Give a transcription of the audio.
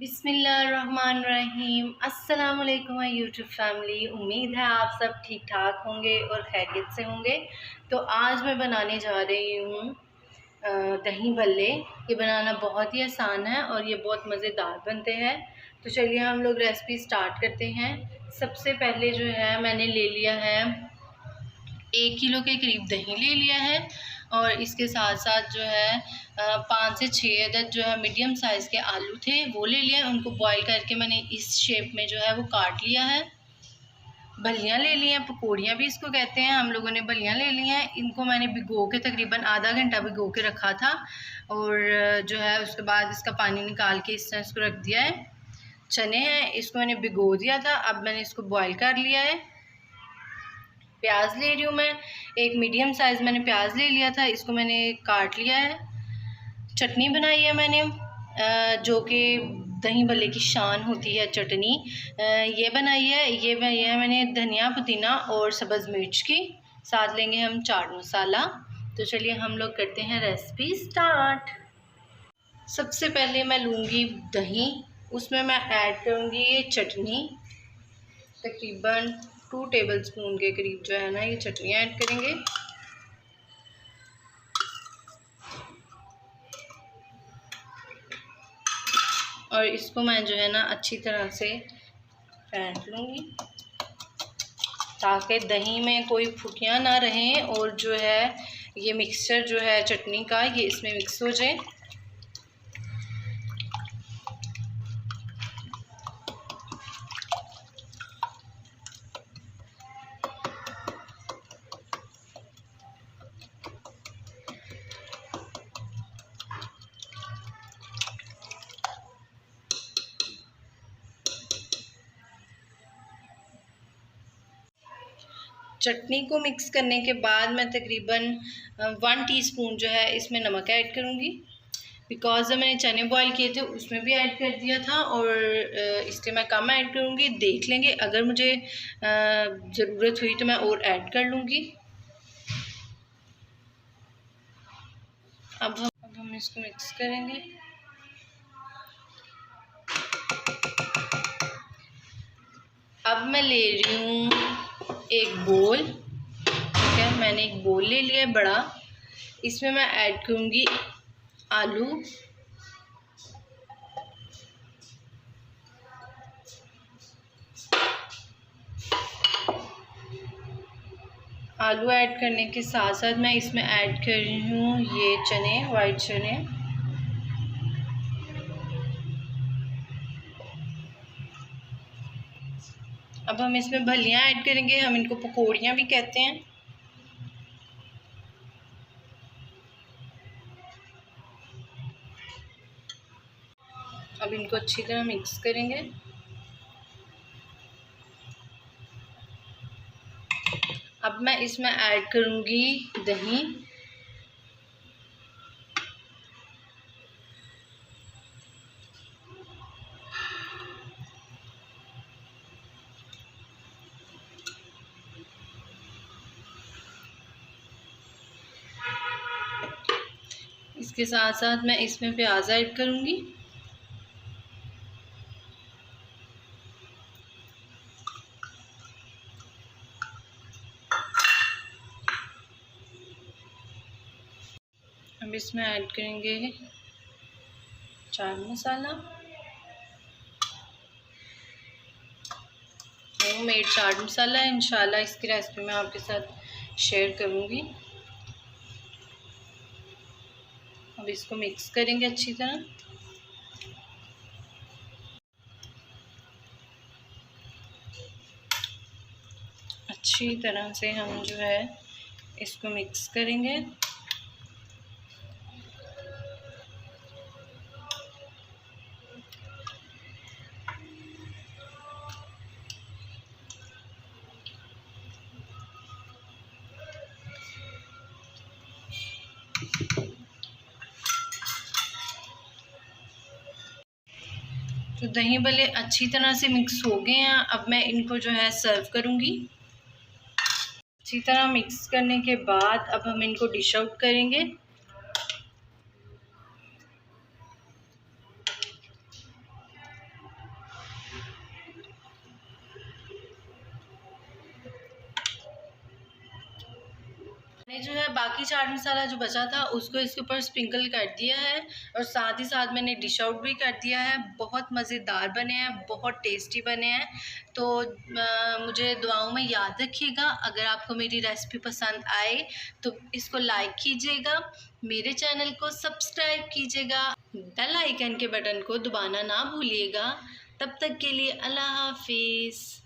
बिस्मिल्लाहिर्रहमानिर्रहीम। अस्सलाम वालेकुम माय यूट्यूब फैमिली। उम्मीद है आप सब ठीक ठाक होंगे और खैरियत से होंगे। तो आज मैं बनाने जा रही हूँ दही भल्ले। ये बनाना बहुत ही आसान है और ये बहुत मज़ेदार बनते हैं। तो चलिए हम लोग रेसिपी स्टार्ट करते हैं। सबसे पहले जो है मैंने ले लिया है 1 किलो के करीब दही ले लिया है और इसके साथ साथ जो है 5 से 6 अदद जो है मीडियम साइज़ के आलू थे वो ले लिए। उनको बॉईल करके मैंने इस शेप में जो है वो काट लिया है। बल्लियाँ ले ली हैं, पकौड़ियाँ भी इसको कहते हैं, हम लोगों ने बल्लियाँ ले ली हैं। इनको मैंने भिगो के तकरीबन आधा घंटा भिगो के रखा था और जो है उसके बाद इसका पानी निकाल के इस तरह इसको रख दिया है। चने हैं, इसको मैंने भिगो दिया था, अब मैंने इसको बॉईल कर लिया है। प्याज ले रही हूँ मैं, एक मीडियम साइज़ मैंने प्याज ले लिया था, इसको मैंने काट लिया है। चटनी बनाई है मैंने जो कि दही भल्ले की शान होती है चटनी, ये बनाई है। ये मैंने धनिया पुदीना और सब्ज़ मिर्च की, साथ लेंगे हम चाट मसाला। तो चलिए हम लोग करते हैं रेसिपी स्टार्ट। सबसे पहले मैं लूँगी दही, उसमें मैं ऐड करूँगी ये चटनी, तकरीबन 2 टेबलस्पून के करीब जो है ना ये चटनी ऐड करेंगे। और इसको मैं जो है ना अच्छी तरह से फेंट लूँगी ताकि दही में कोई फुटियाँ ना रहें और जो है ये मिक्सचर जो है चटनी का ये इसमें मिक्स हो जाए। चटनी को मिक्स करने के बाद मैं तकरीबन 1 टीस्पून जो है इसमें नमक ऐड करूँगी, बिकॉज़ जब मैंने चने बॉईल किए थे उसमें भी ऐड कर दिया था और इसलिए मैं कम ऐड करूँगी। देख लेंगे, अगर मुझे ज़रूरत हुई तो मैं और ऐड कर लूँगी। अब हम इसको मिक्स करेंगे। अब मैं ले रही हूँ एक बोल, ठीक है, मैंने एक बोल ले लिया है बड़ा। इसमें मैं ऐड करूँगी आलू, आलू ऐड करने के साथ साथ मैं इसमें ऐड कर रही हूँ ये चने, वाइट चने। अब हम इसमें भलियाँ ऐड करेंगे, हम इनको पकौड़ियाँ भी कहते हैं। अब इनको अच्छी तरह मिक्स करेंगे। अब मैं इसमें ऐड करूँगी दही, इसके साथ साथ मैं इसमें प्याज ऐड करूँगी। अब इसमें ऐड करेंगे चाट मसाला, होममेड चाट मसाला है। इंशाल्लाह इसकी रेसिपी मैं आपके साथ शेयर करूँगी। अब इसको मिक्स करेंगे अच्छी तरह। अच्छी तरह से हम जो है इसको मिक्स करेंगे। तो दही भल्ले अच्छी तरह से मिक्स हो गए हैं। अब मैं इनको जो है सर्व करूँगी। अच्छी तरह मिक्स करने के बाद अब हम इनको डिश आउट करेंगे। मैंने जो है बाकी चाट मसाला जो बचा था उसको इसके ऊपर स्प्रिंकल कर दिया है और साथ ही साथ मैंने डिश आउट भी कर दिया है। बहुत मज़ेदार बने हैं, बहुत टेस्टी बने हैं। तो मुझे दुआओं में याद रखिएगा। अगर आपको मेरी रेसिपी पसंद आए तो इसको लाइक कीजिएगा, मेरे चैनल को सब्सक्राइब कीजिएगा, बेल आइकन के बटन को दबाना ना भूलिएगा। तब तक के लिए अल्लाह हाफिज़।